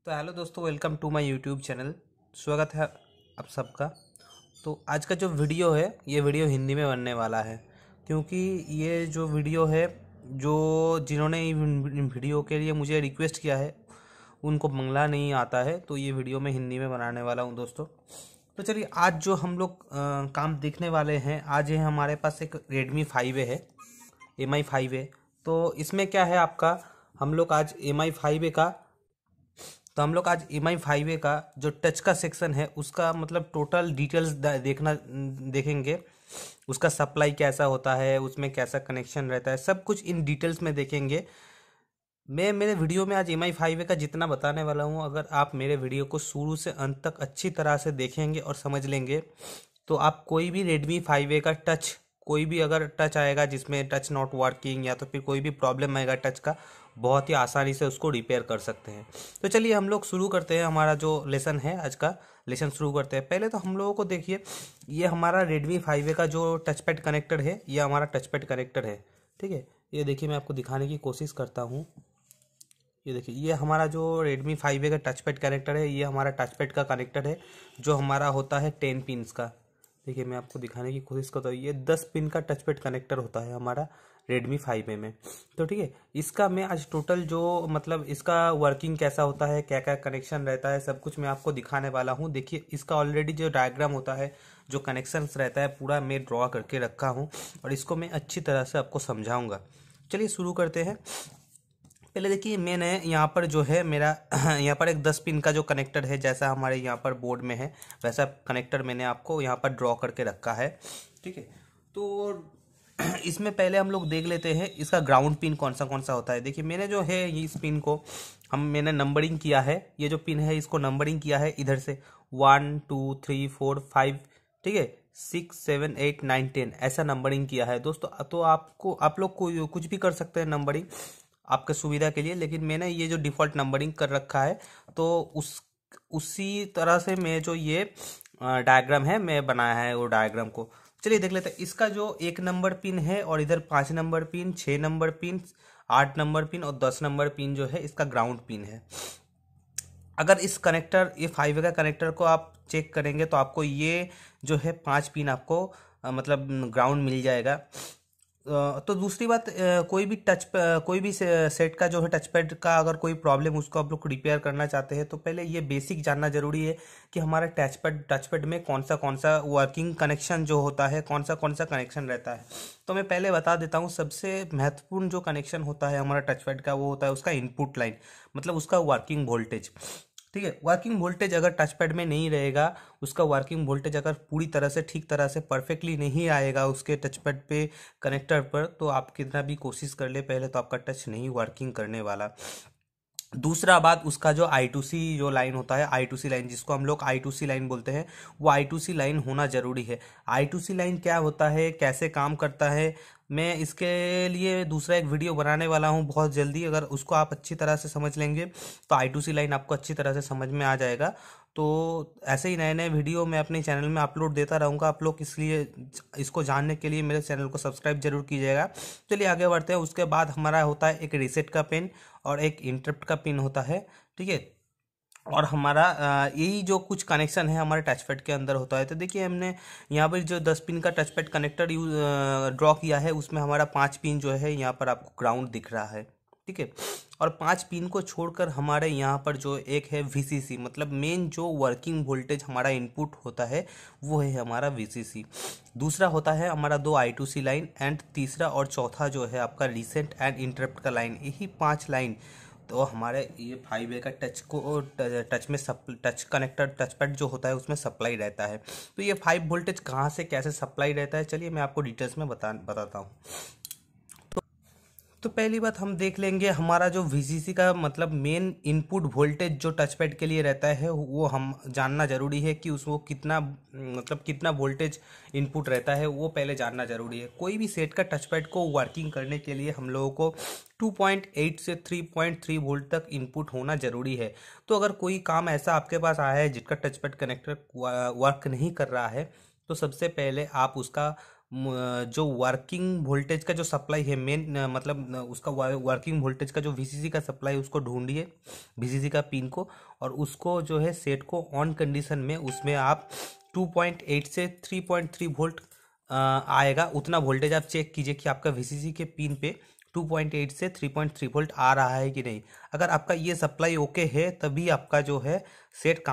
तो हेलो दोस्तों, welcome to my YouTube channel. स्वागत है आप सबका। तो आज का जो वीडियो है ये वीडियो हिंदी में बनने वाला है, क्योंकि ये जो वीडियो है जो जिन्होंने इन वीडियो के लिए मुझे रिक्वेस्ट किया है उनको बंगला नहीं आता है, तो ये वीडियो मैं हिंदी में बनाने वाला हूँ दोस्तों। तो चलिए, आज जो हम लोग काम देखने वाले हैं, आज है हमारे पास एक Redmi 5A है, MI 5A। तो इसमें क्या है आपका, हम लोग आज MI 5A का तो हम लोग आज MI 5A का जो टच का सेक्शन है उसका मतलब टोटल डिटेल्स देखेंगे। उसका सप्लाई कैसा होता है, उसमें कैसा कनेक्शन रहता है, सब कुछ इन डिटेल्स में देखेंगे। मैं मेरे वीडियो में आज MI 5A का जितना बताने वाला हूँ, अगर आप मेरे वीडियो को शुरू से अंत तक अच्छी तरह से देखेंगे और समझ लेंगे तो आप कोई भी Redmi 5A का टच, कोई भी अगर टच आएगा जिसमें टच नॉट वर्किंग या तो फिर कोई भी प्रॉब्लम आएगा टच का, बहुत ही आसानी से उसको रिपेयर कर सकते हैं। तो चलिए हम लोग शुरू करते हैं, हमारा जो लेसन है आज का लेसन शुरू करते हैं। पहले तो हम लोगों को देखिए, ये हमारा Redmi 5A का जो टच पैड कनेक्टर है, ये हमारा टच पैड कनेक्टर है। ठीक है, ये देखिए मैं आपको दिखाने की कोशिश करता हूँ। ये देखिए, ये हमारा जो Redmi 5A का टच पैड कनेक्टर है, ये हमारा टच पैड का कनेक्टर है जो हमारा होता है 10 पिन्स का। देखिए मैं आपको दिखाने की कोशिश करता हूँ, ये 10 पिन का टच पैड कनेक्टर होता है हमारा Redmi 5A में। तो ठीक है, इसका मैं आज टोटल जो मतलब इसका वर्किंग कैसा होता है, क्या क्या कनेक्शन रहता है, सब कुछ मैं आपको दिखाने वाला हूँ। देखिए इसका ऑलरेडी जो डायग्राम होता है, जो कनेक्शंस रहता है, पूरा मैं ड्रॉ करके रखा हूँ और इसको मैं अच्छी तरह से आपको समझाऊंगा। चलिए शुरू करते हैं। पहले देखिए, मैंने यहाँ पर जो है मेरा यहाँ पर एक 10 पिन का जो कनेक्टर है, जैसा हमारे यहाँ पर बोर्ड में है वैसा कनेक्टर मैंने आपको यहाँ पर ड्रॉ करके रखा है। ठीक है, तो इसमें पहले हम लोग देख लेते हैं इसका ग्राउंड पिन कौन सा होता है। देखिए मैंने जो है इस पिन को मैंने नंबरिंग किया है। ये जो पिन है इसको नंबरिंग किया है इधर से 1 2 3 4 5, ठीक है, 6 7 8 9 10 ऐसा नंबरिंग किया है दोस्तों। तो आप लोग को कुछ भी कर सकते हैं नंबरिंग आपके सुविधा के लिए, लेकिन मैंने ये जो डिफ़ॉल्ट नंबरिंग कर रखा है तो उसी तरह से मैं जो ये डायग्राम है मैं बनाया है वो डायग्राम को। चलिए देख लेते हैं। इसका जो 1 नंबर पिन है और इधर 5 number pin, 6 number pin, 8 number pin और 10 नंबर पिन जो है इसका ग्राउंड पिन है। अगर इस कनेक्टर, ये 5A का कनेक्टर को आप चेक करेंगे तो आपको ये जो है 5 पिन आपको मतलब ग्राउंड मिल जाएगा। तो दूसरी बात, कोई भी सेट का जो है टच पैड का अगर कोई प्रॉब्लम उसको आप लोग रिपेयर करना चाहते हैं तो पहले ये बेसिक जानना जरूरी है कि हमारा टच पैड में कौन सा वर्किंग कनेक्शन जो होता है, कौन सा कनेक्शन रहता है। तो मैं पहले बता देता हूँ, सबसे महत्वपूर्ण जो कनेक्शन होता है हमारा टच पैड का वो होता है उसका इनपुट लाइन, मतलब उसका वर्किंग वोल्टेज। ठीक है, वर्किंग वोल्टेज अगर टच पैड में नहीं रहेगा, उसका वर्किंग वोल्टेज अगर पूरी तरह से ठीक तरह से परफेक्टली नहीं आएगा उसके टच पैड पे कनेक्टर पर, तो आप कितना भी कोशिश कर ले पहले तो आपका टच नहीं वर्किंग करने वाला। दूसरा बात, उसका जो I2C जो लाइन होता है, I2C लाइन जिसको हम लोग I2C लाइन बोलते हैं, वो I2C लाइन होना जरूरी है। I2C लाइन क्या होता है, कैसे काम करता है, मैं इसके लिए दूसरा एक वीडियो बनाने वाला हूँ बहुत जल्दी। अगर उसको आप अच्छी तरह से समझ लेंगे तो I2C लाइन आपको अच्छी तरह से समझ में आ जाएगा। तो ऐसे ही नए नए वीडियो मैं अपने चैनल में अपलोड देता रहूँगा। आप लोग इसलिए इसको जानने के लिए मेरे चैनल को सब्सक्राइब जरूर कीजिएगा। चलिए आगे बढ़ते हैं। उसके बाद हमारा होता है एक रीसेट का पिन और एक इंटरप्ट का पिन होता है। ठीक है, और हमारा यही जो कुछ कनेक्शन है हमारे टच पैड के अंदर होता है। तो देखिए हमने यहाँ पर जो 10 पिन का टच पैड कनेक्टर ड्रॉ किया है, उसमें हमारा 5 पिन जो है यहाँ पर आपको ग्राउंड दिख रहा है। ठीक है, और 5 पिन को छोड़कर हमारे यहाँ पर जो एक है VCC, मतलब मेन जो वर्किंग वोल्टेज हमारा इनपुट होता है वो है हमारा VCC। दूसरा होता है हमारा 2 I2C लाइन एंड तीसरा और चौथा जो है आपका रीसेट एंड इंटरप्ट का लाइन। यही 5 लाइन तो हमारे ये 5A का टच कनेक्टर टच पैड जो होता है उसमें सप्लाई रहता है। तो ये 5 वोल्टेज कहाँ से कैसे सप्लाई रहता है, चलिए मैं आपको डिटेल्स में बताता हूँ। तो पहली बात हम देख लेंगे, हमारा जो VCC का मतलब मेन इनपुट वोल्टेज जो टच पैड के लिए रहता है वो हम जानना जरूरी है कि उसको कितना मतलब कितना वोल्टेज इनपुट रहता है, वो पहले जानना जरूरी है। कोई भी सेट का टच पैड को वर्किंग करने के लिए हम लोगों को 2.8 से 3.3 वोल्ट तक इनपुट होना जरूरी है। तो अगर कोई काम ऐसा आपके पास आया है जिसका टच पैड कनेक्टर वर्क नहीं कर रहा है, तो सबसे पहले आप उसका जो वर्किंग वोल्टेज का जो सप्लाई है मेन, मतलब उसका वर्किंग वोल्टेज का जो वीसीसी का सप्लाई है उसको ढूंढिए, वीसीसी का पिन को, और उसको जो है सेट को ऑन कंडीशन में उसमें आप 2.8 से 3.3 वोल्ट आएगा उतना वोल्टेज आप चेक कीजिए कि आपका वीसीसी के पिन पे 2.8 से 3.3 वोल्ट आ रहा है कि नहीं। अगर आपका ये सप्लाई ओके है तभी आपका जो है सेट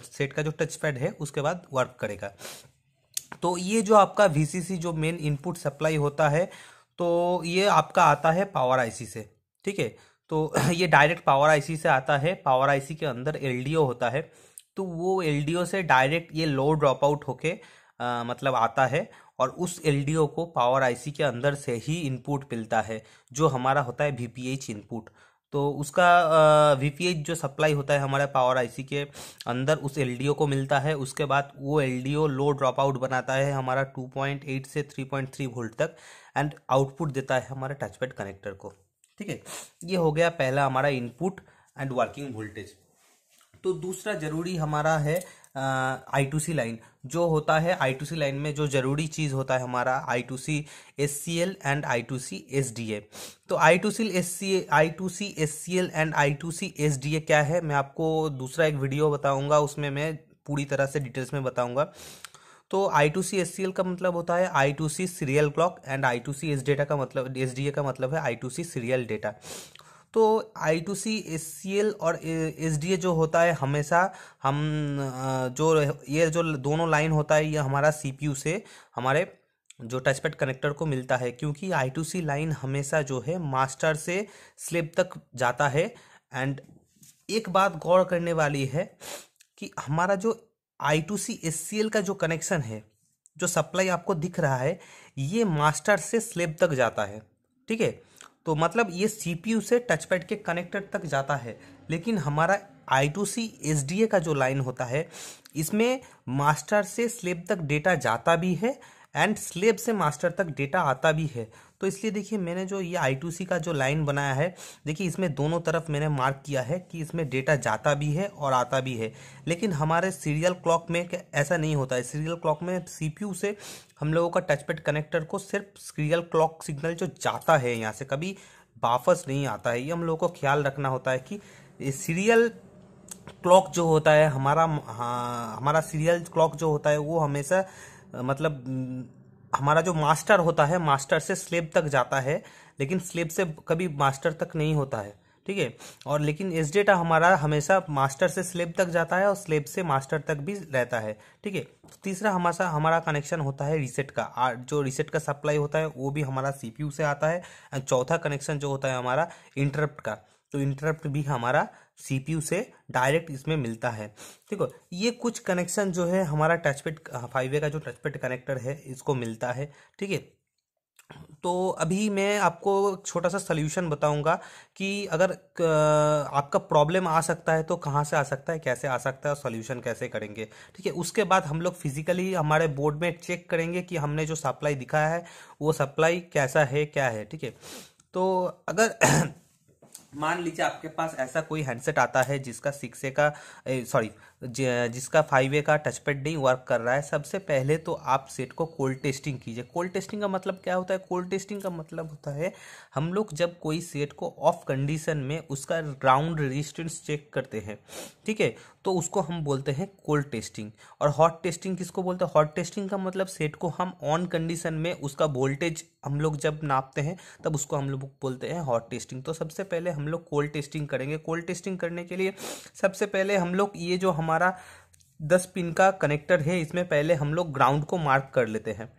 सेट का जो टच पैड है उसके बाद वर्क करेगा। तो ये जो आपका वीसीसी जो मेन इनपुट सप्लाई होता है, तो ये आपका आता है पावर आईसी से, ठीक है। तो ये डायरेक्ट पावर आईसी से आता है। पावर आईसी के अंदर एलडीओ होता है, तो वो एलडीओ से डायरेक्ट ये लो ड्रॉप आउट होके मतलब आता है, और उस एलडीओ को पावर आईसी के अंदर से ही इनपुट मिलता है जो हमारा होता है वीपीएच इनपुट। तो उसका वीपीएच जो सप्लाई होता है हमारे पावर आईसी के अंदर उस एलडीओ को मिलता है। उसके बाद वो एलडीओ लो ड्रॉप आउट बनाता है हमारा 2.8 से 3.3 वोल्ट तक, एंड आउटपुट देता है हमारे टचपैड कनेक्टर को, ठीक है। ये हो गया पहला हमारा इनपुट एंड वर्किंग वोल्टेज। तो दूसरा जरूरी हमारा है I2C लाइन। जो होता है I2C लाइन में जो जरूरी चीज़ होता है हमारा I2C SCL and I2C SDA। तो I2C SCL and I2C SDA क्या है, मैं आपको दूसरा एक वीडियो बताऊंगा, उसमें मैं पूरी तरह से डिटेल्स में बताऊंगा। तो I2C SCL का मतलब होता है I2C serial clock, and I2C SDA का मतलब है I2C सीरियल डेटा। तो I2C SCL और SDA जो होता है हमेशा हम ये जो दोनों लाइन होता है ये हमारा CPU से हमारे जो टचपैड कनेक्टर को मिलता है, क्योंकि I2C लाइन हमेशा जो है मास्टर से स्लेव तक जाता है। एंड एक बात गौर करने वाली है कि हमारा जो I2C SCL का जो कनेक्शन है, जो सप्लाई आपको दिख रहा है, ये मास्टर से स्लेव तक जाता है, ठीक है। तो मतलब ये CPU से टचपैड के कनेक्टर तक जाता है, लेकिन हमारा I2C SDA का जो लाइन होता है इसमें मास्टर से स्लेव तक डेटा जाता भी है एंड स्लेव से मास्टर तक डेटा आता भी है। तो इसलिए देखिए मैंने जो ये I2C का जो लाइन बनाया है, देखिए इसमें दोनों तरफ मैंने मार्क किया है कि इसमें डेटा जाता भी है और आता भी है। लेकिन हमारे सीरियल क्लॉक में ऐसा नहीं होता है। सीरियल क्लॉक में CPU से हम लोगों का टचपैड कनेक्टर को सिर्फ सीरियल क्लॉक सिग्नल जो जाता है यहाँ से, कभी वापस नहीं आता है। ये हम लोगों को ख्याल रखना होता है कि सीरियल क्लॉक जो होता है हमारा सीरियल क्लॉक जो होता है वो हमेशा मतलब हमारा जो मास्टर होता है मास्टर से स्लेव तक जाता है, लेकिन स्लेव से कभी मास्टर तक नहीं होता है, ठीक है। और लेकिन एस डेटा हमारा हमेशा मास्टर से स्लेव तक जाता है और स्लेव से मास्टर तक भी रहता है, ठीक है। तीसरा हमारा कनेक्शन होता है रीसेट का। जो रीसेट का सप्लाई होता है वो भी हमारा CPU से आता है। एंड चौथा कनेक्शन जो होता है हमारा इंटरप्ट का, तो इंटरप्ट भी हमारा CPU से डायरेक्ट इसमें मिलता है। देखो ये कुछ कनेक्शन जो है हमारा टचपैड 5A का जो टचपैड कनेक्टर है इसको मिलता है, ठीक है। तो अभी मैं आपको छोटा सा सल्यूशन बताऊंगा कि अगर आपका प्रॉब्लम आ सकता है तो कहाँ से आ सकता है, कैसे आ सकता है और सॉल्यूशन कैसे करेंगे, ठीक है। उसके बाद हम लोग फिजिकली हमारे बोर्ड में चेक करेंगे कि हमने जो सप्लाई दिखाया है वो सप्लाई कैसा है, क्या है, ठीक है। तो अगर मान लीजिए आपके पास ऐसा कोई हैंडसेट आता है जिसका 6A का जिसका 5A का टचपैड नहीं वर्क कर रहा है, सबसे पहले तो आप सेट को कोल्ड टेस्टिंग कीजिए। कोल्ड टेस्टिंग का मतलब क्या होता है? कोल्ड टेस्टिंग का मतलब होता है हम लोग जब कोई सेट को ऑफ कंडीशन में उसका ग्राउंड रेजिस्टेंस चेक करते हैं, ठीक है, तो उसको हम बोलते हैं कोल्ड टेस्टिंग। और हॉट टेस्टिंग किसको बोलते हैं? हॉट टेस्टिंग का मतलब सेट को हम ऑन कंडीशन में उसका वोल्टेज हम लोग जब नापते हैं तब उसको हम लोग बोलते हैं हॉट टेस्टिंग। तो सबसे पहले हम लोग कोल्ड टेस्टिंग करेंगे। कोल्ड टेस्टिंग करने के लिए सबसे पहले हम लोग ये जो हमारा 10 पिन का कनेक्टर है इसमें पहले हम लोग ग्राउंड को मार्क कर लेते हैं।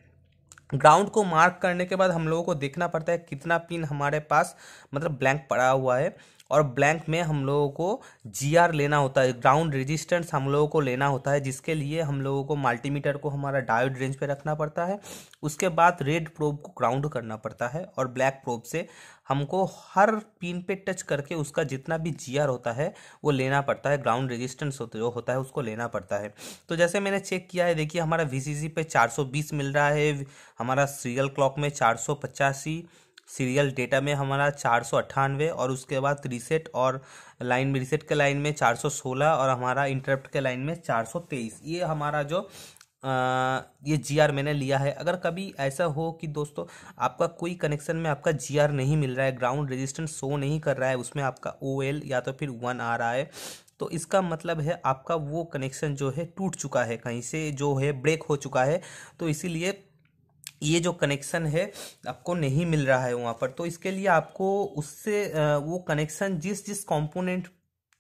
ग्राउंड को मार्क करने के बाद हम लोगों को देखना पड़ता है कितना पिन हमारे पास मतलब ब्लैंक पड़ा हुआ है, और ब्लैंक में हम लोगों को GR लेना होता है, ग्राउंड रेजिस्टेंस हम लोगों को लेना होता है, जिसके लिए हम लोगों को मल्टीमीटर को हमारा डायोड रेंज पे रखना पड़ता है। उसके बाद रेड प्रोब को ग्राउंड करना पड़ता है, और ब्लैक प्रोब से हमको हर पिन पे टच करके उसका जितना भी GR होता है वो लेना पड़ता है, ग्राउंड रेजिस्टेंस जो होता है उसको लेना पड़ता है। तो जैसे मैंने चेक किया है, देखिए हमारा VCC पे 420 मिल रहा है, हमारा सीरियल क्लॉक में 485, सीरियल डेटा में हमारा 498, और उसके बाद रीसेट और लाइन में रीसेट के लाइन में 416, और हमारा इंटरप्ट के लाइन में 423। ये हमारा जो ये जीआर मैंने लिया है। अगर कभी ऐसा हो कि दोस्तों आपका कोई कनेक्शन में आपका जीआर नहीं मिल रहा है, ग्राउंड रेजिस्टेंस शो नहीं कर रहा है, उसमें आपका ओएल या तो फिर 1 आ रहा है, तो इसका मतलब है आपका वो कनेक्शन जो है टूट चुका है, कहीं से जो है ब्रेक हो चुका है। तो इसीलिए ये जो कनेक्शन है आपको नहीं मिल रहा है वहाँ पर। तो इसके लिए आपको उससे वो कनेक्शन जिस जिस कंपोनेंट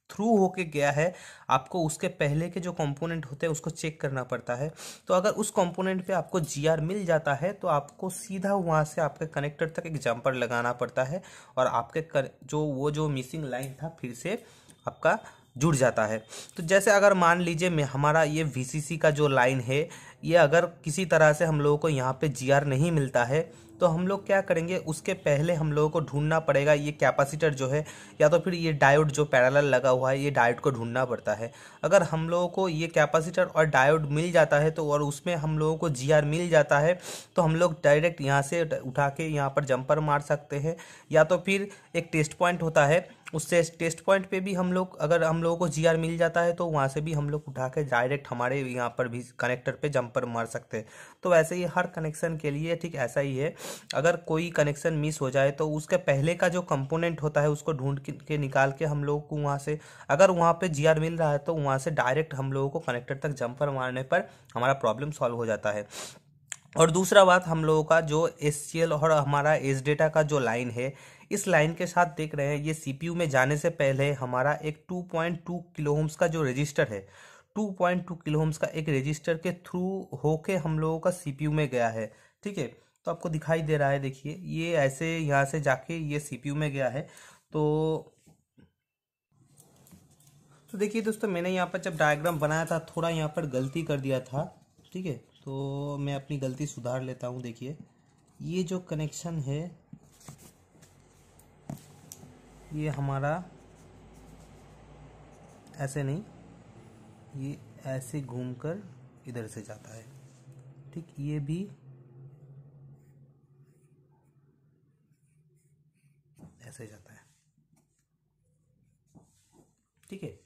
थ्रू होके गया है, आपको उसके पहले के जो कंपोनेंट होते हैं उसको चेक करना पड़ता है। तो अगर उस कंपोनेंट पे आपको जीआर मिल जाता है तो आपको सीधा वहाँ से आपके कनेक्टर तक एक जंपर लगाना पड़ता है और आपके जो मिसिंग लाइन था फिर से आपका जुड़ जाता है। तो जैसे अगर मान लीजिए हमारा ये वीसीसी का जो लाइन है, ये अगर किसी तरह से हम लोगों को यहाँ पे जीआर नहीं मिलता है तो हम लोग क्या करेंगे, उसके पहले हम लोगों को ढूंढना पड़ेगा ये कैपेसिटर जो है, या तो फिर ये डायोड जो पैरेलल लगा हुआ है, ये डायोड को ढूंढना पड़ता है। अगर हम लोगों को ये कैपेसिटर और डायोड मिल जाता है तो और उसमें हम लोगों को जीआर मिल जाता है तो हम लोग डायरेक्ट यहाँ से उठा के यहाँ पर जंपर मार सकते हैं। या तो फिर एक टेस्ट पॉइंट होता है, उससे टेस्ट पॉइंट पे भी हम लोग, अगर हम लोगों को जीआर मिल जाता है तो वहाँ से भी हम लोग उठा के डायरेक्ट हमारे यहाँ पर भी कनेक्टर पे जंपर मार सकते हैं। तो वैसे ही हर कनेक्शन के लिए ठीक ऐसा ही है। अगर कोई कनेक्शन मिस हो जाए तो उसके पहले का जो कंपोनेंट होता है उसको ढूंढ के निकाल के हम लोग को वहाँ से, अगर वहाँ पे जीआर मिल रहा है तो वहाँ से डायरेक्ट हम लोगों को कनेक्टर तक जंपर मारने पर हमारा प्रॉब्लम सॉल्व हो जाता है। और दूसरा बात, हम लोगों का जो एससीएल और हमारा एस डेटा का जो लाइन है, इस लाइन के साथ देख रहे हैं ये सीपीयू में जाने से पहले हमारा एक 2.2 किलो ओम्स का जो रजिस्टर है, 2.2 किलो ओम्स का एक रजिस्टर के थ्रू होके हम लोगों का सीपीयू में गया है। ठीक है, तो आपको दिखाई दे रहा है, देखिए ये ऐसे यहाँ से जाके ये सीपीयू में गया है। तो देखिए दोस्तों, मैंने यहाँ पर जब डायग्राम बनाया था थोड़ा यहाँ पर गलती कर दिया था। ठीक है, तो मैं अपनी गलती सुधार लेता हूँ। देखिए ये जो कनेक्शन है ये हमारा ऐसे नहीं, ये ऐसे घूमकर इधर से जाता है। ठीक, ये भी ऐसे जाता है। ठीक है,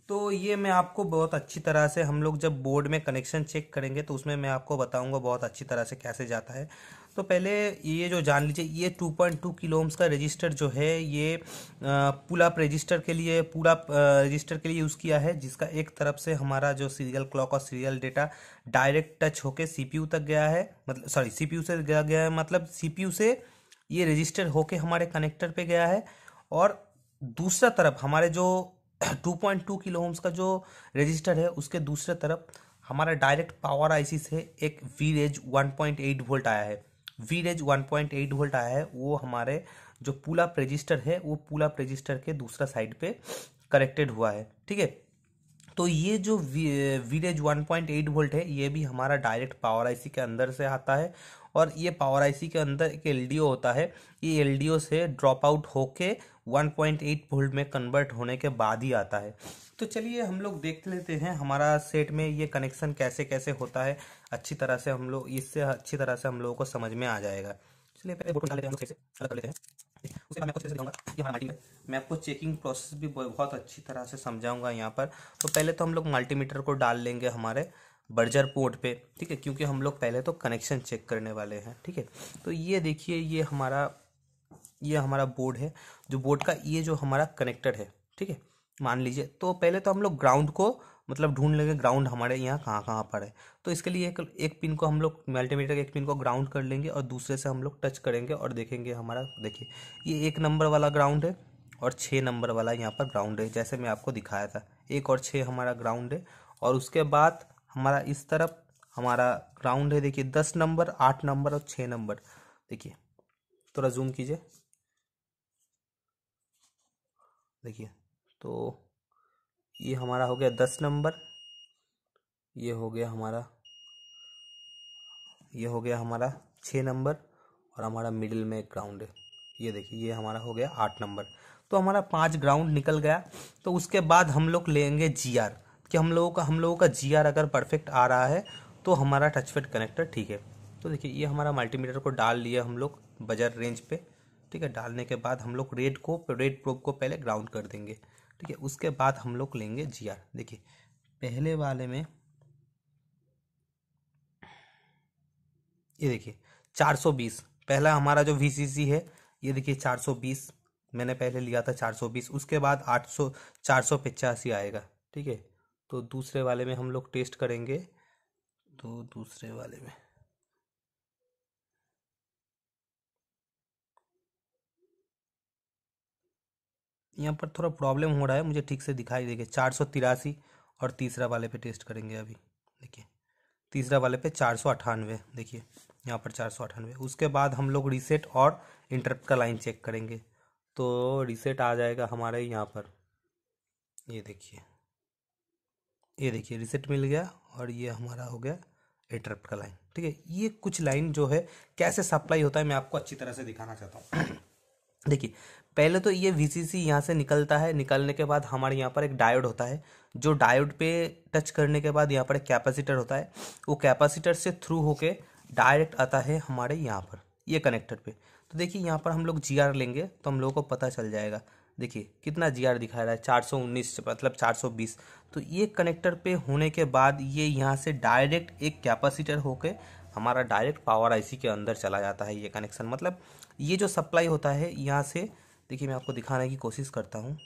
तो ये मैं आपको बहुत अच्छी तरह से, हम लोग जब बोर्ड में कनेक्शन चेक करेंगे तो उसमें मैं आपको बताऊंगा बहुत अच्छी तरह से कैसे जाता है। तो पहले ये जो जान लीजिए, ये 2.2 किलो ओम्स का रजिस्टर जो है ये पुल अप रजिस्टर के लिए, पूरा रजिस्टर के लिए यूज़ किया है, जिसका एक तरफ से हमारा जो सीरियल क्लॉक और सीरियल डेटा डायरेक्ट टच होके सीपीयू तक गया है, मतलब सॉरी सीपीयू से गया है, मतलब सीपीयू से ये रजिस्टर होके हमारे कनेक्टर पे गया है। और दूसरा तरफ हमारे जो 2.2 किलो ओम्स का जो रजिस्टर है उसके दूसरे तरफ हमारा डायरेक्ट पावर आईसी से एक वीरेज 1.8 वोल्ट आया है। वीरेज 1.8 वोल्ट आया है, वो हमारे जो पुल अप रजिस्टर है वो पुल अप रजिस्टर के दूसरा साइड पे कनेक्टेड हुआ है। ठीक है, तो ये जो वीरेज 1.8 वोल्ट है ये भी हमारा डायरेक्ट पावर आईसी के अंदर से आता है। और ये पावर आईसी के अंदर एक एलडीओ होता है, ये एलडीओ से ड्रॉप आउट होके 1.8 वोल्ट में कन्वर्ट होने के बाद ही आता है। तो चलिए हम लोग देख लेते हैं हमारा सेट में ये कनेक्शन कैसे कैसे होता है। अच्छी तरह से हम लोग, इससे अच्छी तरह से हम लोगों को समझ में आ जाएगा। चलिए पहले बोर्ड निकाल लेते हैं, हम लोग सही से अलग कर लेते हैं। उसके बाद मैं आपको अच्छे से दिखाऊंगा ये हमारा मल्टीमीटर, मैं आपको चेकिंग प्रोसेस भी बहुत अच्छी तरह से समझाऊंगा यहाँ पर। तो पहले तो हम लोग मल्टीमीटर को डाल लेंगे हमारे बर्जर पोर्ट पे। ठीक है, क्योंकि हम लोग पहले तो कनेक्शन चेक करने वाले हैं। ठीक है, तो ये देखिए ये हमारा बोर्ड है, जो बोर्ड का ये जो हमारा कनेक्टर है। ठीक है, मान लीजिए, तो पहले तो हम लोग ग्राउंड को मतलब ढूंढ लेंगे, ग्राउंड हमारे यहाँ कहाँ कहाँ पर है। तो इसके लिए एक पिन को हम लोग, मल्टीमीटर के एक पिन को ग्राउंड कर लेंगे और दूसरे से हम लोग टच करेंगे और देखेंगे हमारा, देखिए ये 1 नंबर वाला ग्राउंड है और 6 नंबर वाला यहाँ पर ग्राउंड है, जैसे मैं आपको दिखाया था। 1 और 6 हमारा ग्राउंड है और उसके बाद हमारा इस तरफ हमारा ग्राउंड है। देखिए 10 नंबर, 8 नंबर और 6 नंबर। देखिए थोड़ा जूम कीजिए, देखिए तो ये हमारा हो गया 10 नंबर, ये हो गया हमारा 6 नंबर और हमारा मिडिल में एक ग्राउंड है। ये देखिए ये हमारा हो गया 8 नंबर। तो हमारा 5 ग्राउंड निकल गया। तो उसके बाद हम लोग लेंगे जीआर, कि हम लोगों का जीआर अगर परफेक्ट आ रहा है तो हमारा टच फिट कनेक्टर ठीक है। तो देखिए ये हमारा मल्टीमीटर को डाल लिया हम लोग बजर रेंज पे। ठीक है, डालने के बाद हम लोग रेड प्रोब को पहले ग्राउंड कर देंगे। ठीक है, उसके बाद हम लोग लेंगे जीआर। देखिए पहले वाले में ये देखिए 420 पहला हमारा जो VCC है, ये देखिए 420 मैंने पहले लिया था 420, उसके बाद 800 485 आएगा। ठीक है, तो दूसरे वाले में हम लोग टेस्ट करेंगे। तो दूसरे वाले में यहाँ पर थोड़ा प्रॉब्लम हो रहा है, मुझे ठीक से दिखाई देगा 483। और तीसरा वाले पे टेस्ट करेंगे अभी। देखिए तीसरा वाले पे 498, देखिए यहाँ पर 498। उसके बाद हम लोग रीसेट और इंटरप्ट का लाइन चेक करेंगे। तो रीसेट आ जाएगा हमारे यहाँ पर, ये देखिए, ये देखिए रीसेट मिल गया। और ये हमारा हो गया इंटरप्ट का लाइन। ठीक है, ये कुछ लाइन जो है कैसे सप्लाई होता है मैं आपको अच्छी तरह से दिखाना चाहता हूँ। देखिए पहले तो ये VCC यहाँ से निकलता है, निकलने के बाद हमारे यहाँ पर एक डायोड होता है, जो डायोड पे टच करने के बाद यहाँ पर एक कैपेसिटर होता है, वो कैपेसिटर से थ्रू होके डायरेक्ट आता है हमारे यहाँ पर ये कनेक्टर पे। तो देखिए यहाँ पर हम लोग GR लेंगे तो हम लोगों को पता चल जाएगा। देखिए कितना GR दिखा रहा है, 419 मतलब 420। तो ये कनेक्टर पे होने के बाद ये यहाँ से डायरेक्ट एक कैपेसिटर होके हमारा डायरेक्ट पावर IC के अंदर चला जाता है। ये कनेक्शन मतलब ये जो सप्लाई होता है यहाँ से, देखिए मैं आपको दिखाने की कोशिश करता हूँ।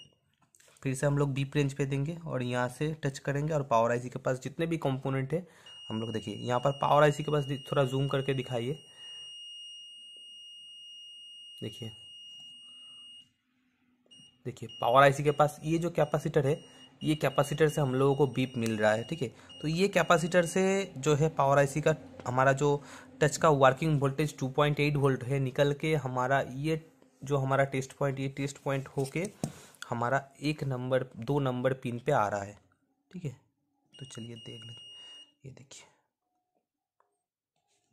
फिर से हम लोग B रेंज पे देंगे और यहाँ से टच करेंगे और पावर IC के पास जितने भी कंपोनेंट है हम लोग, देखिए यहाँ पर पावर IC के पास थोड़ा जूम करके दिखाइए। देखिए देखिए पावर IC के पास ये जो कैपेसिटर है, ये कैपेसिटर से हम लोगों को बीप मिल रहा है। ठीक है, तो ये कैपेसिटर से जो है पावर IC का हमारा जो टच का वर्किंग वोल्टेज 2.8 वोल्ट है, निकल के हमारा ये जो हमारा टेस्ट पॉइंट, ये टेस्ट पॉइंट होके हमारा 1 नंबर 2 नंबर पिन पे आ रहा है। ठीक है, तो चलिए देख लें। ये देखिए,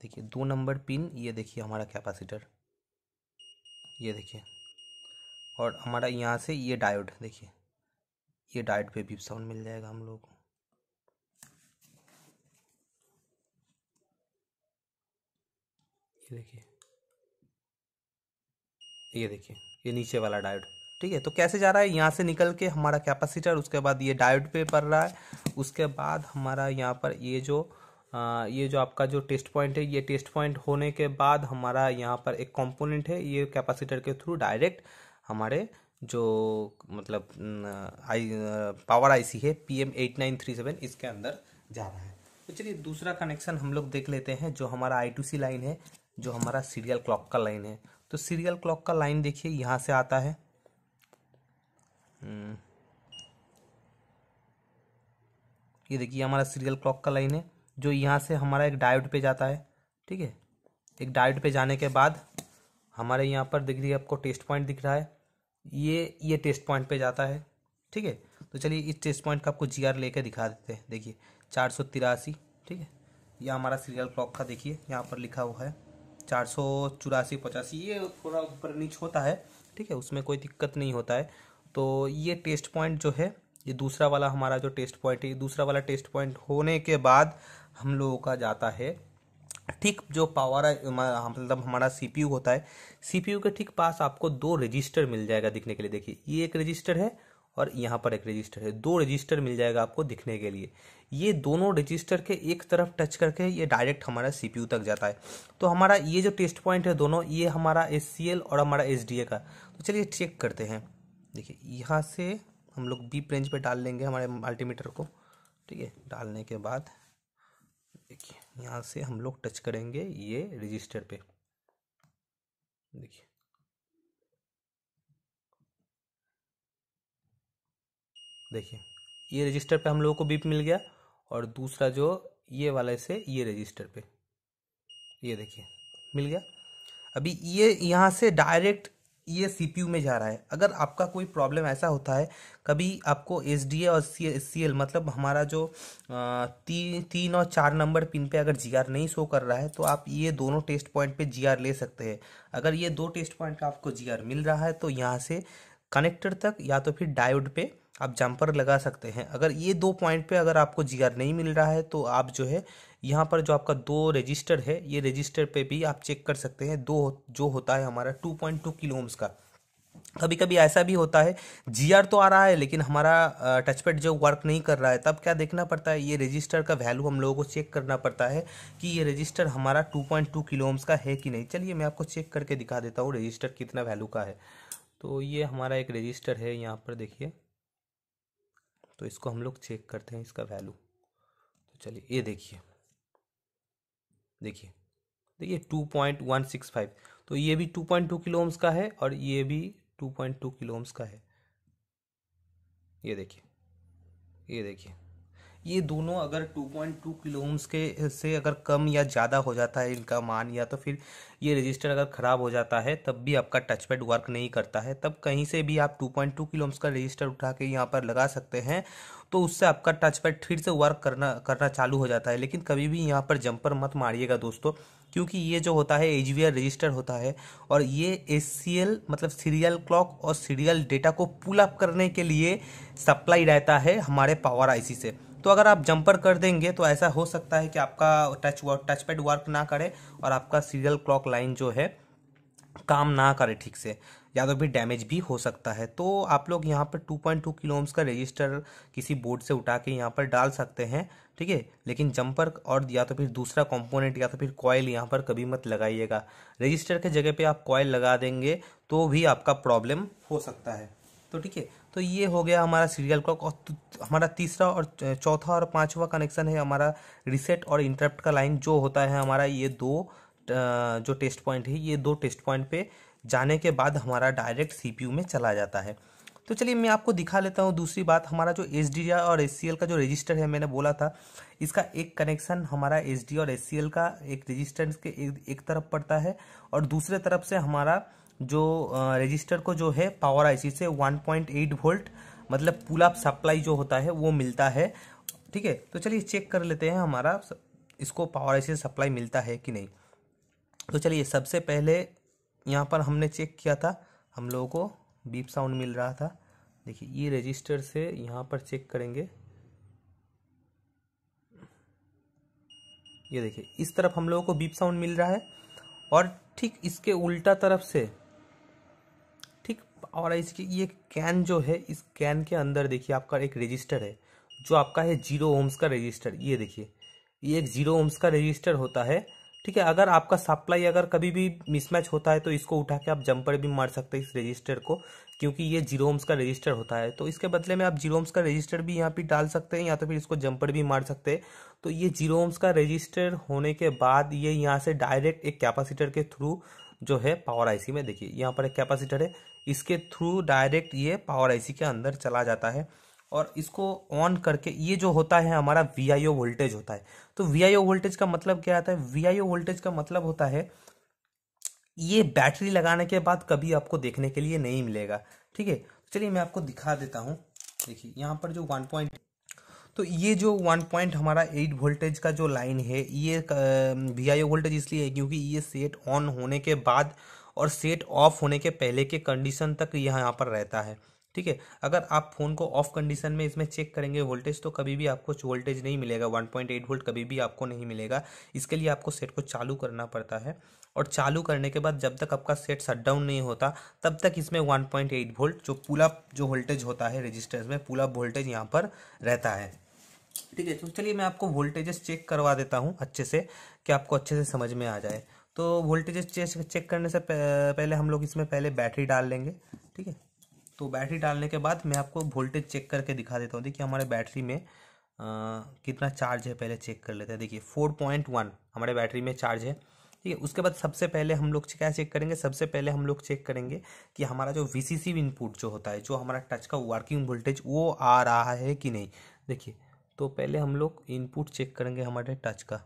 देखिए 2 नंबर पिन, ये देखिए हमारा कैपेसिटर, ये देखिए। और हमारा यहाँ से ये डायोड, देखिए ये डायोड पे भी साउंड मिल जाएगा हम लोगों को। ये देखिए, ये देखिए ये नीचे वाला डायोड। ठीक है, तो कैसे जा रहा है, यहाँ से निकल के हमारा कैपेसिटर, उसके बाद ये डायोड पे पड़ रहा है, उसके बाद हमारा यहाँ पर ये जो आपका जो टेस्ट पॉइंट है, ये टेस्ट पॉइंट होने के बाद हमारा यहाँ पर एक कंपोनेंट है, ये कैपेसिटर के थ्रू डायरेक्ट हमारे जो मतलब पावर IC है PM8937 इसके अंदर जा रहा है। तो चलिए दूसरा कनेक्शन हम लोग देख लेते हैं, जो हमारा I2C लाइन है, जो हमारा सीरियल क्लॉक का लाइन है। तो सीरियल क्लॉक का लाइन देखिए यहाँ से आता है, ये देखिए हमारा सीरियल क्लॉक का लाइन है, जो यहाँ से हमारा एक डायोड पे जाता है। ठीक है, एक डायोड पे जाने के बाद हमारे यहाँ पर दिख रही है आपको टेस्ट पॉइंट दिख रहा है, ये टेस्ट पॉइंट पे जाता है। ठीक है, तो चलिए इस टेस्ट पॉइंट का आपको GR लेके दिखा देते हैं। देखिए 483। ठीक है, यह हमारा सीरियल क्लॉक का देखिए यहाँ पर लिखा हुआ है 484 85, ये थोड़ा ऊपर नीच होता है। ठीक है, उसमें कोई दिक्कत नहीं होता है। तो ये टेस्ट पॉइंट जो है, ये दूसरा वाला हमारा जो टेस्ट पॉइंट है, दूसरा वाला टेस्ट पॉइंट होने के बाद हम लोगों का जाता है ठीक जो पावर मतलब हमारा CPU होता है, CPU के ठीक पास आपको 2 रजिस्टर मिल जाएगा दिखने के लिए। देखिए ये एक रजिस्टर है और यहाँ पर एक रजिस्टर है, 2 रजिस्टर मिल जाएगा आपको दिखने के लिए। ये दोनों रजिस्टर के एक तरफ टच करके ये डायरेक्ट हमारा CPU तक जाता है। तो हमारा ये जो टेस्ट पॉइंट है दोनों, ये हमारा SCL और हमारा SDA का। तो चलिए चेक करते हैं। देखिए यहाँ से हम लोग B रेंज पे डाल लेंगे हमारे मल्टीमीटर को। ठीक है, डालने के बाद देखिए यहाँ से हम लोग टच करेंगे ये रजिस्टर पे। देखिए देखिए ये रजिस्टर पे हम लोगों को बीप मिल गया, और दूसरा जो ये वाले से ये रजिस्टर पे, ये देखिए मिल गया। अभी ये यहाँ से डायरेक्ट ये CPU में जा रहा है। अगर आपका कोई प्रॉब्लम ऐसा होता है, कभी आपको SDA और SCL मतलब हमारा जो 3 और 4 नंबर पिन पे अगर GR नहीं शो कर रहा है, तो आप ये दोनों टेस्ट पॉइंट पे GR ले सकते हैं। अगर ये 2 टेस्ट पॉइंट पे आपको GR मिल रहा है, तो यहाँ से कनेक्टर तक या तो फिर डायोड पे आप जंपर लगा सकते हैं। अगर ये 2 पॉइंट पे अगर आपको GR नहीं मिल रहा है, तो आप जो है यहाँ पर जो आपका 2 रजिस्टर है, ये रजिस्टर पे भी आप चेक कर सकते हैं। 2 जो होता है हमारा 2.2 किलो ओम्स का, कभी कभी ऐसा भी होता है जीआर तो आ रहा है लेकिन हमारा टचपैड जो वर्क नहीं कर रहा है, तब क्या देखना पड़ता है, ये रजिस्टर का वैल्यू हम लोगों को चेक करना पड़ता है कि ये रजिस्टर हमारा 2.2 किलो ओम्स का है कि नहीं। चलिए मैं आपको चेक करके दिखा देता हूँ रजिस्टर कितना वैल्यू का है। तो ये हमारा एक रजिस्टर है, यहाँ पर देखिए। तो इसको हम लोग चेक करते हैं इसका वैल्यू। तो चलिए ये देखिए, देखिए देखिए 2.165। तो ये भी 2.2 किलो ओम्स का है और ये भी 2.2 किलो ओम्स का है। ये देखिए, ये देखिए, ये दोनों अगर 2.2 किलो ओम्स के से अगर कम या ज़्यादा हो जाता है इनका मान, या तो फिर ये रजिस्टर अगर ख़राब हो जाता है तब भी आपका टचपैड वर्क नहीं करता है, तब कहीं से भी आप 2.2 किलो ओम्स का रजिस्टर उठा के यहाँ पर लगा सकते हैं। तो उससे आपका टचपैड फिर से वर्क करना करना चालू हो जाता है। लेकिन कभी भी यहाँ पर जंपर मत मारिएगा दोस्तों, क्योंकि ये जो होता है एचवीआर रजिस्टर होता है और ये एससीएल मतलब सीरियल क्लॉक और सीरियल डेटा को पुल अप करने के लिए सप्लाई रहता है हमारे पावर आईसी से। तो अगर आप जंपर कर देंगे तो ऐसा हो सकता है कि आपका टचपैड वर्क ना करे और आपका सीरियल क्लॉक लाइन जो है काम ना करे ठीक से, या तो फिर डैमेज भी हो सकता है। तो आप लोग यहाँ पर 2.2 किलो ओम्स का रजिस्टर किसी बोर्ड से उठा के यहाँ पर डाल सकते हैं, ठीक है। लेकिन जंपर और या तो फिर दूसरा कंपोनेंट या तो फिर कॉयल यहाँ पर कभी मत लगाइएगा। रजिस्टर के जगह पे आप कॉयल लगा देंगे तो भी आपका प्रॉब्लम हो सकता है। तो ठीक है, तो ये हो गया हमारा सीरियल क्लॉक। और हमारा तीसरा और चौथा और पांचवा कनेक्शन है हमारा रीसेट और इंटरप्ट का लाइन, जो होता है हमारा ये दो जो टेस्ट पॉइंट है, ये दो टेस्ट पॉइंट पे जाने के बाद हमारा डायरेक्ट सीपीयू में चला जाता है। तो चलिए मैं आपको दिखा लेता हूँ। दूसरी बात, हमारा जो एसडी और एससीएल का जो रजिस्टर है, मैंने बोला था इसका एक कनेक्शन हमारा एसडी और एससीएल का एक रजिस्टेंस के एक तरफ पड़ता है और दूसरे तरफ से हमारा जो रजिस्टर को जो है पावर आईसी से 1.8 वोल्ट मतलब पुल अप सप्लाई जो होता है वो मिलता है, ठीक है। तो चलिए चेक कर लेते हैं हमारा इसको पावर आईसी से सप्लाई मिलता है कि नहीं। तो चलिए सबसे पहले यहाँ पर हमने चेक किया था, हम लोगों को बीप साउंड मिल रहा था। देखिए ये रजिस्टर से यहाँ पर चेक करेंगे, ये देखिए इस तरफ हम लोगों को बीप साउंड मिल रहा है और ठीक इसके उल्टा तरफ से ठीक। और इसकी ये कैन जो है, इस कैन के अंदर देखिए आपका एक रजिस्टर है जो आपका है 0 ओम्स का रजिस्टर। ये देखिए ये एक 0 ओम्स का रजिस्टर होता है, ठीक है। अगर आपका सप्लाई अगर कभी भी मिसमैच होता है तो इसको उठा के आप जंपर भी मार सकते हैं इस रजिस्टर को, क्योंकि ये 0 ओम्स का रजिस्टर होता है। तो इसके बदले में आप 0 ओम्स का रजिस्टर भी यहाँ पे डाल सकते हैं या तो फिर इसको जंपर भी मार सकते हैं। तो ये 0 ओम्स का रजिस्टर होने के बाद ये यहाँ से डायरेक्ट एक कैपेसिटर के थ्रू जो है पावर आईसी में, देखिए यहाँ पर एक कैपेसिटर है, इसके थ्रू डायरेक्ट ये पावर आईसी के अंदर चला जाता है। और इसको ऑन करके ये जो होता है हमारा वीआईओ वोल्टेज होता है। तो वीआईओ वोल्टेज का मतलब क्या आता है? वीआईओ वोल्टेज का मतलब होता है ये बैटरी लगाने के बाद कभी आपको देखने के लिए नहीं मिलेगा, ठीक है। चलिए मैं आपको दिखा देता हूँ। देखिए यहाँ पर जो 1 पॉइंट, तो ये जो 1 पॉइंट हमारा 8 वोल्टेज का जो लाइन है, ये वीआईओ वोल्टेज इसलिए है क्योंकि ये सेट ऑन होने के बाद और सेट ऑफ होने के पहले के कंडीशन तक यहाँ पर रहता है, ठीक है। अगर आप फ़ोन को ऑफ कंडीशन में इसमें चेक करेंगे वोल्टेज, तो कभी भी आपको वोल्टेज नहीं मिलेगा, 1.8 वोल्ट कभी भी आपको नहीं मिलेगा। इसके लिए आपको सेट को चालू करना पड़ता है और चालू करने के बाद जब तक आपका सेट शट डाउन नहीं होता तब तक इसमें 1.8 वोल्ट जो पुल अप जो वोल्टेज होता है रजिस्टर्स में, पुल अप वोल्टेज यहाँ पर रहता है, ठीक है। तो चलिए मैं आपको वोल्टेजेस चेक करवा देता हूँ अच्छे से, कि आपको अच्छे से समझ में आ जाए। तो वोल्टेजेस चेक करने से पहले हम लोग इसमें पहले बैटरी डाल लेंगे, ठीक है। तो बैटरी डालने के बाद मैं आपको वोल्टेज चेक करके दिखा देता हूँ। देखिए हमारे बैटरी में कितना चार्ज है पहले चेक कर लेते हैं। देखिए 4.1 हमारे बैटरी में चार्ज है, ठीक है। उसके बाद सबसे पहले हम लोग क्या चेक करेंगे? सबसे पहले हम लोग चेक करेंगे कि हमारा जो वीसीसी इनपुट जो होता है, जो हमारा टच का वर्किंग वोल्टेज, वो आ रहा है कि नहीं। देखिए तो पहले हम लोग इनपुट चेक करेंगे हमारे टच का।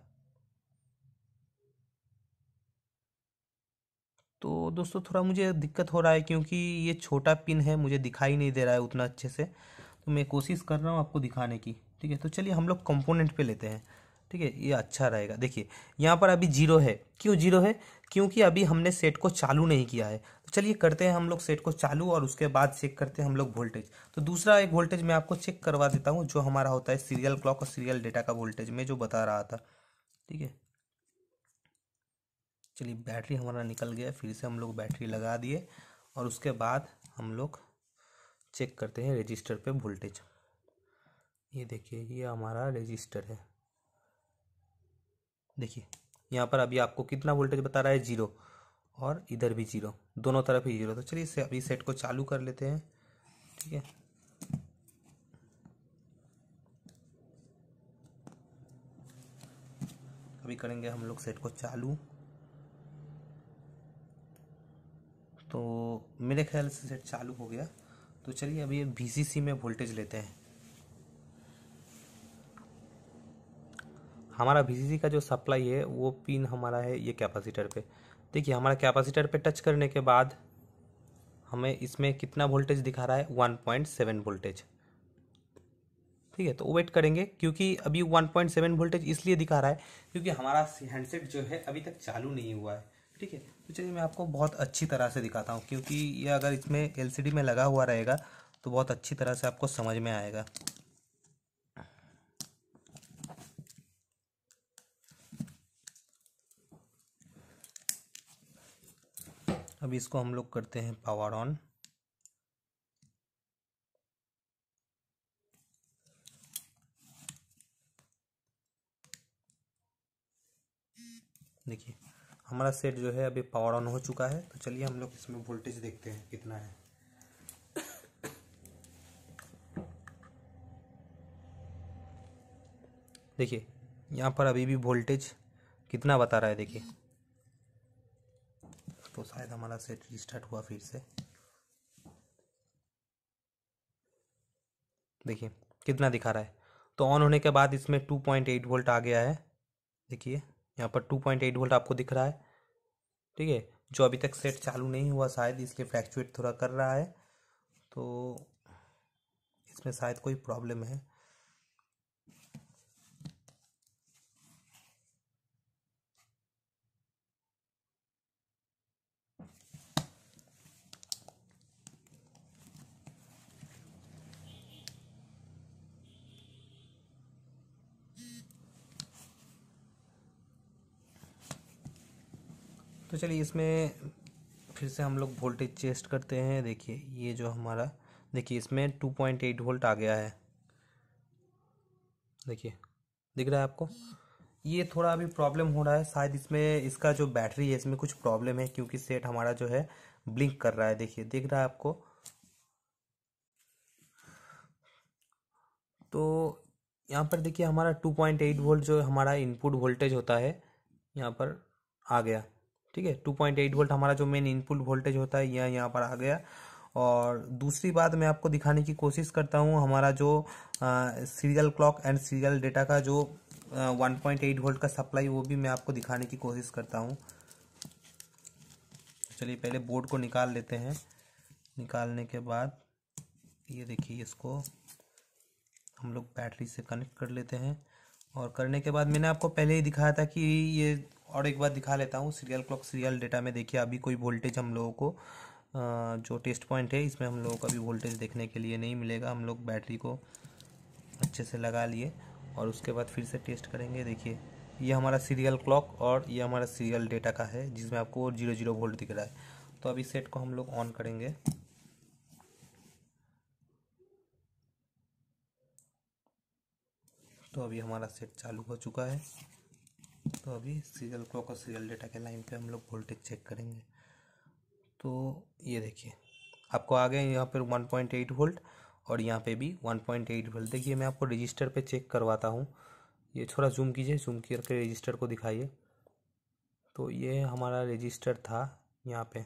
तो दोस्तों थोड़ा मुझे दिक्कत हो रहा है क्योंकि ये छोटा पिन है, मुझे दिखाई नहीं दे रहा है उतना अच्छे से, तो मैं कोशिश कर रहा हूँ आपको दिखाने की, ठीक है। तो चलिए हम लोग कंपोनेंट पे लेते हैं, ठीक है, ये अच्छा रहेगा। देखिए यहाँ पर अभी 0 है, क्यों 0 है? क्योंकि अभी हमने सेट को चालू नहीं किया है। तो चलिए करते हैं हम लोग सेट को चालू और उसके बाद चेक करते हैं हम लोग वोल्टेज। तो दूसरा एक वोल्टेज मैं आपको चेक करवा देता हूँ, जो हमारा होता है सीरियल क्लॉक और सीरियल डेटा का वोल्टेज मैं जो बता रहा था, ठीक है। चलिए बैटरी हमारा निकल गया, फिर से हम लोग बैटरी लगा दिए और उसके बाद हम लोग चेक करते हैं रजिस्टर पे वोल्टेज। ये देखिए, ये हमारा रजिस्टर है। देखिए यहाँ पर अभी आपको कितना वोल्टेज बता रहा है, 0, और इधर भी 0, दोनों तरफ ही 0। तो चलिए इसे अभी सेट को चालू कर लेते हैं। ठीक है, अभी करेंगे हम लोग सेट को चालू। तो मेरे ख्याल से सेट चालू हो गया। तो चलिए अभी VCC में वोल्टेज लेते हैं। हमारा VCC का जो सप्लाई है वो पिन हमारा है ये कैपेसिटर पे। देखिए हमारा कैपेसिटर पे टच करने के बाद हमें इसमें कितना वोल्टेज दिखा रहा है, 1.7 वोल्टेज। ठीक है, तो वेट करेंगे, क्योंकि अभी 1.7 वोल्टेज इसलिए दिखा रहा है क्योंकि हमारा हैंडसेट जो है अभी तक चालू नहीं हुआ है। ठीक है, तो चलिए मैं आपको बहुत अच्छी तरह से दिखाता हूँ, क्योंकि ये अगर इसमें LCD में लगा हुआ रहेगा तो बहुत अच्छी तरह से आपको समझ में आएगा। अभी इसको हम लोग करते हैं पावर ऑन। देखिए हमारा सेट जो है अभी पावर ऑन हो चुका है। तो चलिए हम लोग इसमें वोल्टेज देखते हैं कितना है। देखिए यहाँ पर अभी भी वोल्टेज कितना बता रहा है, देखिए। तो शायद हमारा सेट रिस्टार्ट हुआ फिर से। देखिए कितना दिखा रहा है। तो ऑन होने के बाद इसमें 2.8 वोल्ट आ गया है। देखिए यहाँ पर 2.8 वोल्ट आपको दिख रहा है। ठीक है, जो अभी तक सेट चालू नहीं हुआ, शायद इसलिए फ्लैक्चुएट थोड़ा कर रहा है। तो इसमें शायद कोई प्रॉब्लम है। तो चलिए इसमें फिर से हम लोग वोल्टेज टेस्ट करते हैं। देखिए ये जो हमारा, देखिए इसमें 2.8 वोल्ट आ गया है। देखिए दिख रहा है आपको। ये थोड़ा अभी प्रॉब्लम हो रहा है, शायद इसमें इसका जो बैटरी है इसमें कुछ प्रॉब्लम है, क्योंकि सेट हमारा जो है ब्लिंक कर रहा है। देखिए दिख रहा है आपको। तो यहाँ पर देखिए हमारा 2.8 वोल्ट जो हमारा इनपुट वोल्टेज होता है यहाँ पर आ गया। ठीक है, 2.8 वोल्ट हमारा जो मेन इनपुट वोल्टेज होता है यह यहाँ पर आ गया। और दूसरी बात मैं आपको दिखाने की कोशिश करता हूँ, हमारा जो serial clock and serial data का जो 1.8 वोल्ट का सप्लाई, वो भी मैं आपको दिखाने की कोशिश करता हूँ। चलिए पहले बोर्ड को निकाल लेते हैं। निकालने के बाद ये देखिए, इसको हम लोग बैटरी से कनेक्ट कर लेते हैं। और करने के बाद मैंने आपको पहले ही दिखाया था कि ये, और एक बार दिखा लेता हूँ। सीरियल क्लॉक सीरियल डेटा में देखिए अभी कोई वोल्टेज हम लोगों को जो टेस्ट पॉइंट है इसमें हम लोगों को अभी वोल्टेज देखने के लिए नहीं मिलेगा। हम लोग बैटरी को अच्छे से लगा लिए और उसके बाद फिर से टेस्ट करेंगे। देखिए ये हमारा सीरियल क्लॉक और ये हमारा सीरियल डेटा का है, जिसमें आपको 0 वोल्ट दिख रहा है। तो अभी सेट को हम लोग ऑन करेंगे। तो अभी हमारा सेट चालू हो चुका है। तो अभी सीरियल क्लॉक और सीरियल डेटा के लाइन पे हम लोग वोल्टेज चेक करेंगे। तो ये देखिए आपको आ गए यहाँ पर 1.8 वोल्ट और यहाँ पे भी 1.8 वोल्ट। देखिए मैं आपको रजिस्टर पे चेक करवाता हूँ। ये थोड़ा जूम कीजिए, जूम करके रजिस्टर को दिखाइए। तो ये हमारा रजिस्टर था यहाँ पे।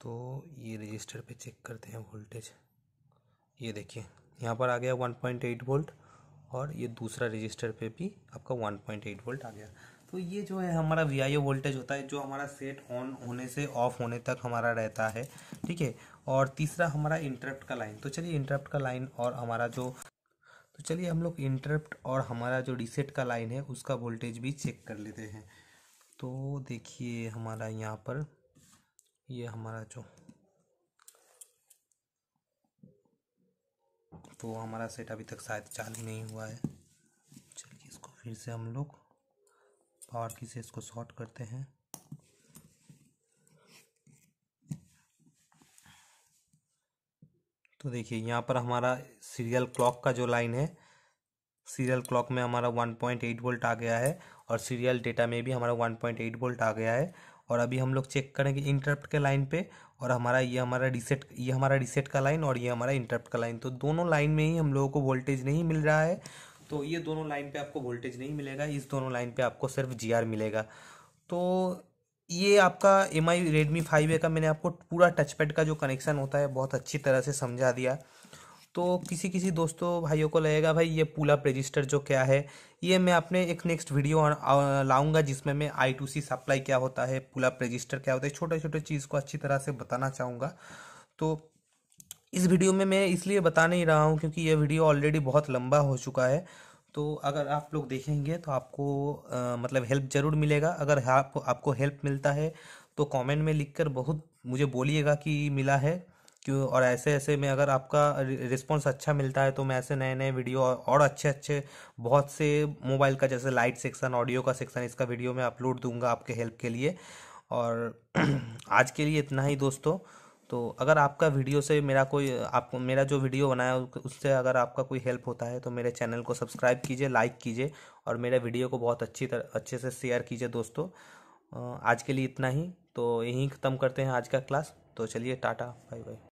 तो ये रजिस्टर पे चेक करते हैं वोल्टेज। ये देखिए यहाँ पर आ गया 1.8 वोल्ट और ये दूसरा रजिस्टर पे भी आपका 1.8 वोल्ट आ गया। तो ये जो है हमारा VIO वोल्टेज होता है, जो हमारा सेट ऑन होने से ऑफ होने तक हमारा रहता है। ठीक है, और तीसरा हमारा इंटरप्ट का लाइन। तो चलिए इंटरप्ट का लाइन और हमारा जो, तो चलिए हम लोग इंटरप्ट और हमारा जो रीसेट का लाइन है उसका वोल्टेज भी चेक कर लेते हैं। तो देखिए हमारा यहाँ पर ये हमारा जो, तो हमारा सेट अभी तक शायद चालू नहीं हुआ है। चलिए इसको फिर से हम लोग पावर की से इसको शॉर्ट करते हैं। तो देखिए यहाँ पर हमारा सीरियल क्लॉक का जो लाइन है, सीरियल क्लॉक में हमारा 1.8 वोल्ट आ गया है और सीरियल डेटा में भी हमारा 1.8 वोल्ट आ गया है। और अभी हम लोग चेक करेंगे इंटरप्ट के लाइन पे, और ये हमारा रीसेट का लाइन और ये हमारा इंटरप्ट का लाइन, तो दोनों लाइन में ही हम लोगों को वोल्टेज नहीं मिल रहा है। तो ये दोनों लाइन पे आपको वोल्टेज नहीं मिलेगा, इस दोनों लाइन पे आपको सिर्फ जीआर मिलेगा। तो ये आपका एम आई रेडमी 5A का मैंने आपको पूरा टचपैड का जो कनेक्शन होता है बहुत अच्छी तरह से समझा दिया। तो किसी किसी दोस्तों भाइयों को लगेगा भाई ये पुल अप रजिस्टर जो क्या है, ये मैं अपने एक नेक्स्ट वीडियो लाऊंगा जिसमें मैं I2C सप्लाई क्या होता है, पुल अप रजिस्टर क्या होता है, छोटे छोटे चीज़ को अच्छी तरह से बताना चाहूँगा। तो इस वीडियो में मैं इसलिए बता नहीं रहा हूँ क्योंकि ये वीडियो ऑलरेडी बहुत लंबा हो चुका है। तो अगर आप लोग देखेंगे तो आपको मतलब हेल्प ज़रूर मिलेगा। अगर आपको हेल्प मिलता है तो कमेंट में लिखकर बहुत मुझे बोलिएगा कि मिला है क्यों। और ऐसे ऐसे में अगर आपका रिस्पॉन्स अच्छा मिलता है तो मैं ऐसे नए नए वीडियो और अच्छे अच्छे बहुत से मोबाइल का जैसे लाइट सेक्शन, ऑडियो का सेक्शन, इसका वीडियो मैं अपलोड दूंगा आपके हेल्प के लिए। और आज के लिए इतना ही दोस्तों। तो अगर आपका वीडियो से मेरा कोई आपको मेरा जो वीडियो बनाया उससे अगर आपका कोई हेल्प होता है तो मेरे चैनल को सब्सक्राइब कीजिए, लाइक कीजिए और मेरे वीडियो को बहुत अच्छे से शेयर कीजिए दोस्तों। आज के लिए इतना ही, तो यहीं ख़त्म करते हैं आज का क्लास। तो चलिए टाटा, बाय बाय।